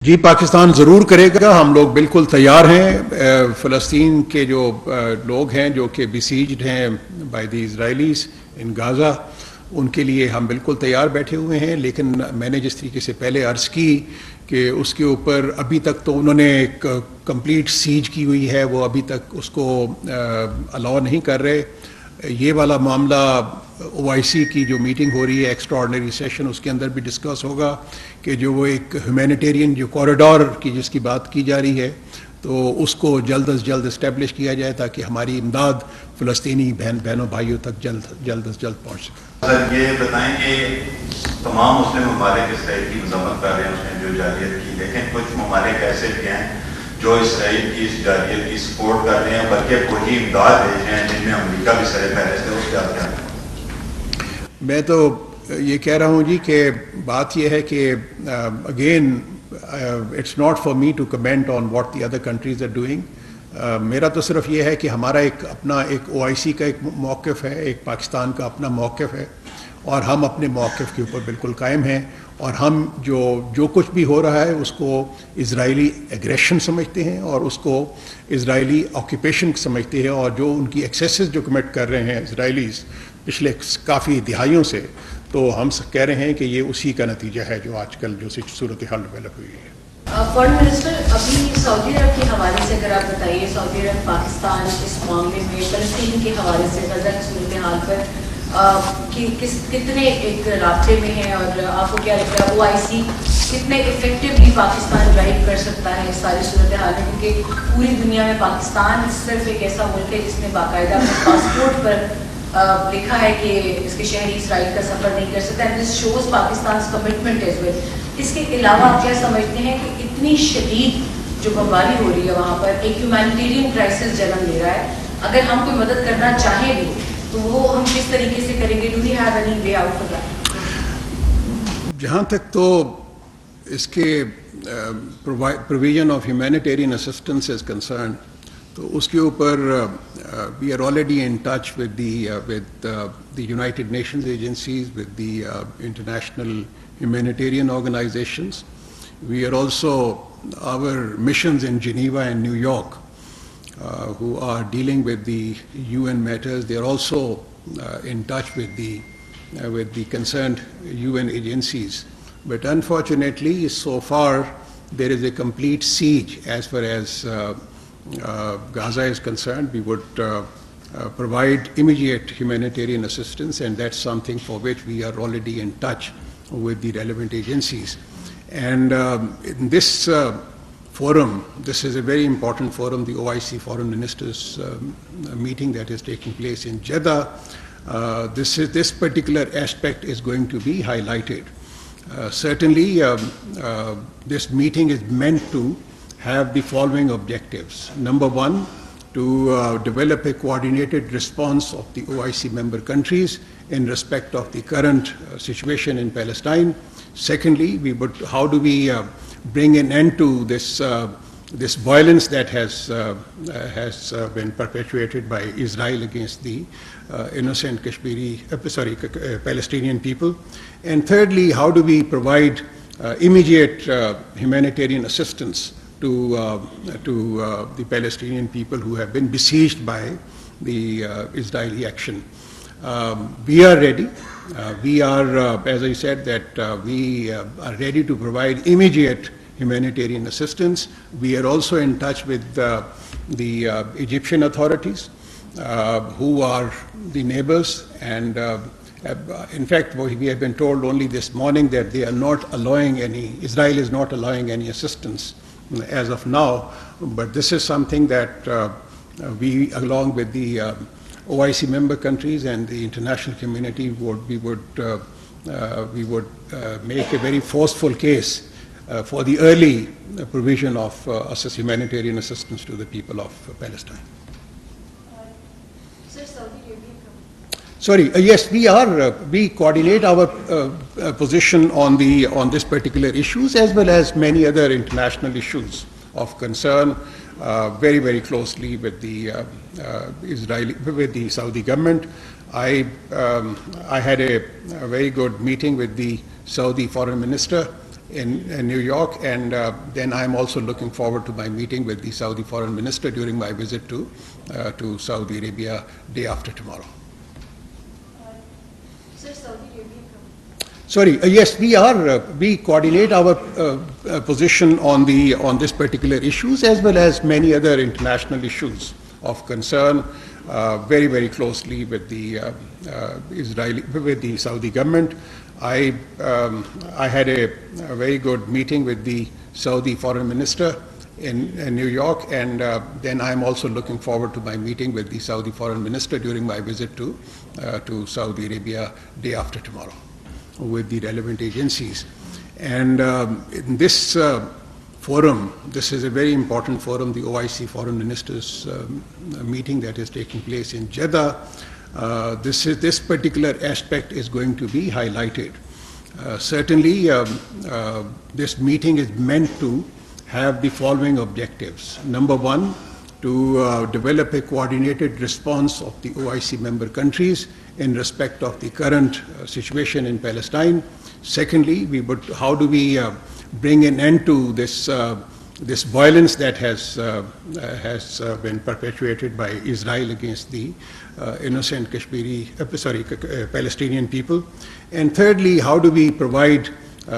जी, पाकिस्तान ज़रूर करेगा। हम लोग बिल्कुल तैयार हैं। फ़लस्तीन के जो लोग हैं जो कि बिसीज्ड हैं बाय द इजराइलीज़ इन गाज़ा, उनके लिए हम बिल्कुल तैयार बैठे हुए हैं। लेकिन मैंने जिस तरीके से पहले अर्ज़ की कि उसके ऊपर अभी तक तो उन्होंने एक कंप्लीट सीज की हुई है, वो अभी तक उसको अलाउ नहीं कर रहे। ये वाला मामला OIC की जो मीटिंग हो रही है, एक्स्ट्राऑर्डिनरी सेशन, उसके अंदर भी डिस्कस होगा कि जो वो एक ह्यूमैनिटेरियन जो कॉरिडोर की जिसकी बात की जा रही है, तो उसको जल्द अज जल्द इस्टेब्लिश किया जाए ताकि हमारी इमदाद फ़लस्तीनी बहनों भाइयों तक जल्द अज जल्द पहुँच सके। सर, ये बताएं कि तमाम मुस्लिम ममालिक इसराइल की मजम्मत कर रहे हैं उसने जो जारियत की, लेकिन कुछ ममालिक ऐसे भी हैं जो इसराइल की इस जारियत की सपोर्ट कर रहे हैं, बल्कि फौजी इमदाद भेज रहे हैं, जिनमें अमरीका भी सर फहरिस्त है। उसके आप क्या? मैं तो ये कह रहा हूँ जी कि बात यह है कि again it's not for me to comment on what the other countries are doing. मेरा तो सिर्फ ये है कि हमारा एक अपना एक OIC का एक मौक़िफ़ है, एक पाकिस्तान का अपना मौक़िफ़ है, और हम अपने मौक़िफ़ के ऊपर बिल्कुल कायम हैं। और हम जो कुछ भी हो रहा है उसको इजरायली एग्रेशन समझते हैं और उसको इजरायली ऑक्यूपेशन समझते हैं, और जो उनकी एक्सेसेस जो कमिट कर रहे हैं इसराइलीज़ पिछले काफ़ी दिहाइयों से, तो हम कह रहे हैं कि ये उसी का नतीजा है जो आजकल जो सूरत हाल डेवलप हुई है। फॉरेन मिनिस्टर, अभी सऊदी अरब के हवाले से अगर आप बताइए, सऊदी अरब पाकिस्तान इस मामले में फ़लस्तीन के हवाले से गज़ा की सूरत हाल पर कि कितने एक रास्ते में है, और आपको क्या लगता है OIC कितने इफेक्टिवली पाकिस्तान ड्राइव कर सकता है इस सारी सूरत हाल में? क्योंकि पूरी दुनिया में पाकिस्तान सिर्फ एक ऐसा मुल्क है जिसने बाकायदा अपने पासपोर्ट पर लिखा है कि इसके शहरी इसराइल का सफर नहीं कर सकता। This shows Pakistan commitment as well. इसके अलावा आप क्या समझते हैं कि इतनी शदीद जो बमबारी हो रही है वहाँ पर एक ह्यूमैनिटेरियन क्राइसिस जन्म ले रहा है, अगर हम कोई मदद करना चाहें भी तो वो हम किस तरीके से करेंगे? Do we have any way out for that? जहाँ तक तो इसके provision of humanitarian assistance is concern, तो उसके ऊपर we are already in touch with the United Nations agencies, with the international humanitarian organizations. We are also, our missions in Geneva and New York, who are dealing with the UN matters, they are also in touch with the concerned UN agencies. But unfortunately, so far, there is a complete siege as far as Gaza is concerned. We would provide immediate humanitarian assistance, and that's something for which we are already in touch with the relevant agencies. And in this forum, this is a very important forum, the OIC Foreign Ministers meeting that is taking place in Jeddah. This particular aspect is going to be highlighted. Certainly, this meeting is meant to have the following objectives. Number one, to develop a coordinated response of the OIC member countries in respect of the current situation in Palestine. Secondly, how do we bring an end to this violence that has been perpetuated by Israel against the innocent Palestinian people? And thirdly, how do we provide immediate humanitarian assistance to the Palestinian people who have been besieged by the Israeli action? We are ready. We are, as I said, that we are ready to provide immediate humanitarian assistance. We are also in touch with the Egyptian authorities, who are the neighbors, and in fact, we have been told only this morning that they are not allowing Israel is not allowing any assistance as of now, but this is something that we, along with the OIC member countries and the international community, we would make a very forceful case for the early provision of humanitarian assistance to the people of Palestine. Sir, Saudi Arabia. Sorry, yes, we coordinate our position on this particular issues as well as many other international issues of concern very, very closely with the with the Saudi government. I had a very good meeting with the Saudi foreign minister in New York, and then I'm also looking forward to my meeting with the Saudi Foreign Minister during my visit to Saudi Arabia day after tomorrow. Sir, Saudi Arabia. Sorry, yes, we coordinate our position on this particular issues as well as many other international issues of concern very, very closely with the Saudi government. I had a very good meeting with the Saudi Foreign Minister in New York, and then I'm also looking forward to my meeting with the Saudi Foreign Minister during my visit to Saudi Arabia day after tomorrow with the relevant agencies. And in this forum, this is a very important forum, the OIC Foreign Ministers meeting that is taking place in Jeddah. This particular aspect is going to be highlighted. Certainly, this meeting is meant to have the following objectives. Number one, to develop a coordinated response of the OIC member countries in respect of the current situation in Palestine. Secondly, how do we bring an end to this violence that has been perpetuated by Israel against the innocent Palestinian people? And thirdly, how do we provide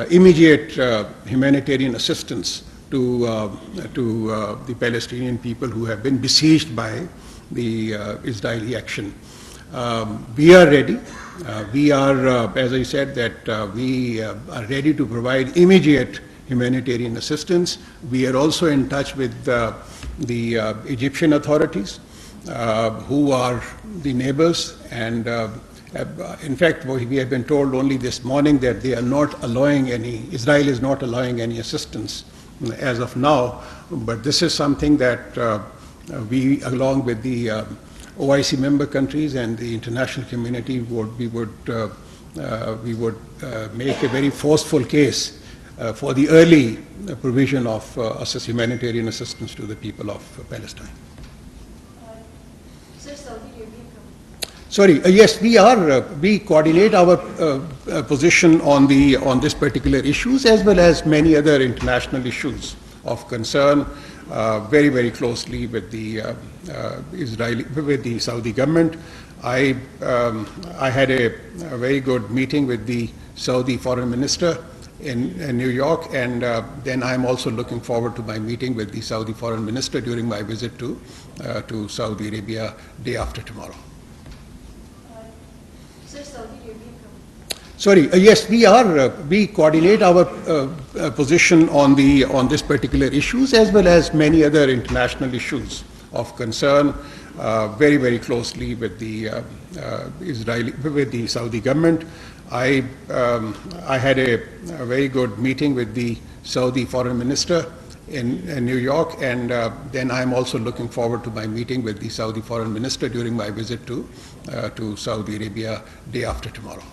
immediate humanitarian assistance to the Palestinian people who have been besieged by the Israeli action? We are ready. We are, as I said, that we are ready to provide immediate humanitarian assistance. We are also in touch with the Egyptian authorities, who are the neighbors, and in fact, we have been told only this morning that they are not allowing Israel is not allowing any assistance as of now, but this is something that we, along with the OIC member countries and the international community, we would make a very forceful case for the early provision of humanitarian assistance to the people of Palestine. Sir, Saudi Arabia. Sorry, yes, we coordinate our position on this particular issues as well as many other international issues of concern very, very closely with the Saudi government. I had a very good meeting with the Saudi Foreign Minister in New York, and then I'm also looking forward to my meeting with the Saudi Foreign Minister during my visit to Saudi Arabia day after tomorrow. Sir, Saudi Arabia. Sorry, yes, we coordinate our position on this particular issues as well as many other international issues of concern very, very closely with the Saudi government. I had a very good meeting with the Saudi Foreign Minister in New York, and then I'm also looking forward to my meeting with the Saudi Foreign Minister during my visit to Saudi Arabia day after tomorrow.